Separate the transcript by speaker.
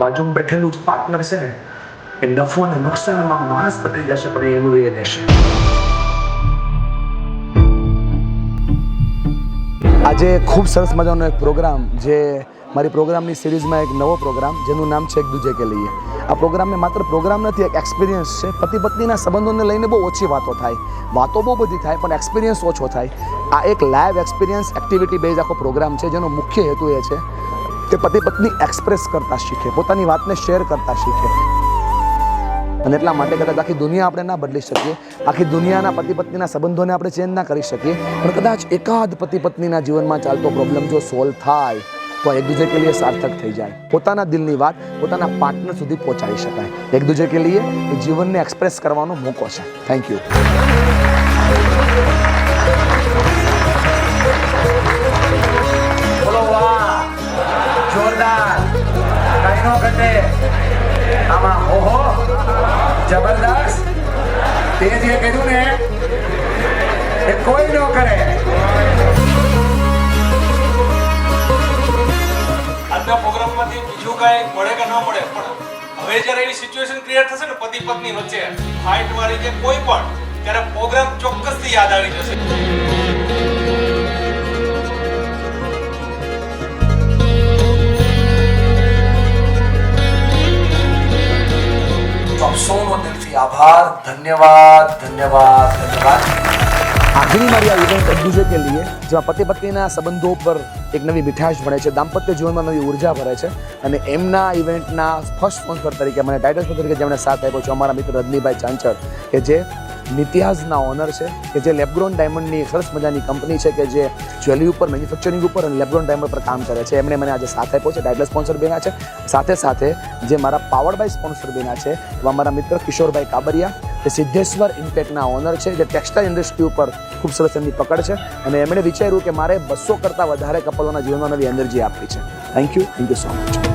Speaker 1: બાજુમાં બેઠેલું પાર્ટનર છે ને એ નફો અને નુકસાનમાં માણસ બદલી જશે પણ એનું એ રહેશે.
Speaker 2: આજે ખૂબ સરસ મજાનો એક પ્રોગ્રામ, જે મારી પ્રોગ્રામની સિરીઝમાં એક નવો પ્રોગ્રામ જેનું નામ છે એક દૂજે કે લીએ. આ પ્રોગ્રામને માત્ર પ્રોગ્રામ નથી, એક એક્સપિરિયન્સ છે. પતિ પત્નીના સંબંધોને લઈને બહુ ઓછી વાતો થાય, વાતો બહુ બધી થાય પણ એક્સપિરિયન્સ ઓછો થાય. આ એક લાઈવ એક્સપિરિયન્સ એક્ટિવિટી બેઝ આખો પ્રોગ્રામ છે, જેનો મુખ્ય હેતુ એ છે કે પતિ પત્ની એક્સપ્રેસ કરતા શીખે, પોતાની વાતને શેર કરતા શીખે. અને એટલા માટે કદાચ આખી દુનિયા આપણે ના બદલી શકીએ, આખી દુનિયાના પતિ પત્નીના સંબંધોને આપણે ચેન્જ ના કરી શકીએ, પણ કદાચ એકાદ પતિ પત્નીના જીવનમાં ચાલતો પ્રોબ્લેમ જો સોલ્વ થાય તો એક દૂજે કે લીએ સાર્થક થઈ જાય. પોતાના દિલની વાત પોતાના પાર્ટનર સુધી પહોંચાડી શકાય. એક દૂજે કે લીએ એ જીવનને એક્સપ્રેસ કરવાનો મોકો છે. Thank you.
Speaker 1: બોલો વાહ, જોરદાર, કઈ નો ઘટે આમાં. ઓહો, જબરદસ્ત. તે જે કર્યું ને એ કોઈ ન કરે.
Speaker 3: આજના પ્રોગ્રામમાંથી બીજું કાંઈ મળે કે ન મળે, પણ હવે જ્યારે એવી સિચ્યુએશન ક્રિએટ થશે ને પતિ પત્ની વચ્ચે ફાઇટ વાળી કે કોઈ પણ, ત્યારે પ્રોગ્રામ ચોક્કસથી યાદ આવી જશે.
Speaker 2: આપ સૌનો દિલથી આભાર. ધન્યવાદ, ધન્યવાદ, ધન્યવાદ. આજની મારી આ ઇવેન્ટ એક દૂજે કે લીએ, જેમાં પતિ પત્નીના સંબંધો પર એક નવી મીઠાશ ભળે છે, દાંપત્ય જીવનમાં નવી ઉર્જા ભરે છે. અને એમના ઇવેન્ટના ફર્સ્ટ સ્પોન્સર તરીકે, મને ટાઇટલ સ્પોન્સર તરીકે જેમણે સાથ આપ્યો છે, અમારા મિત્ર રજનીભાઈ ચાંચર, કે જે નિત્યાઝના ઓનર છે, કે જે લેબગ્રોન ડાયમંડની સરસ મજાની કંપની છે, કે જે જ્વેલરી ઉપર, મેન્યુફેક્ચરિંગ ઉપર અને લેબગ્રોન ડાયમંડ પર કામ કરે છે. એમણે મને આજે સાથ આપ્યો છે, ટાઇટલ સ્પોન્સર બન્યા છે. સાથે સાથે જે મારા પાવર્ડ બાય સ્પોન્સર બન્યા છે એવા મારા મિત્ર કિશોરભાઈ કાબરિયા, જે સિદ્ધેશ્વર ઇમ્પેક્ટના ઓનર છે, જે ટેક્સટાઇલ ઇન્ડસ્ટ્રી ઉપર ખૂબ સરસ એમની પકડ છે. અને એમણે વિચાર્યું કે મારે 200 કરતાં વધારે કપલોના જીવનમાં નવી એનર્જી આપવી છે. Thank you so much.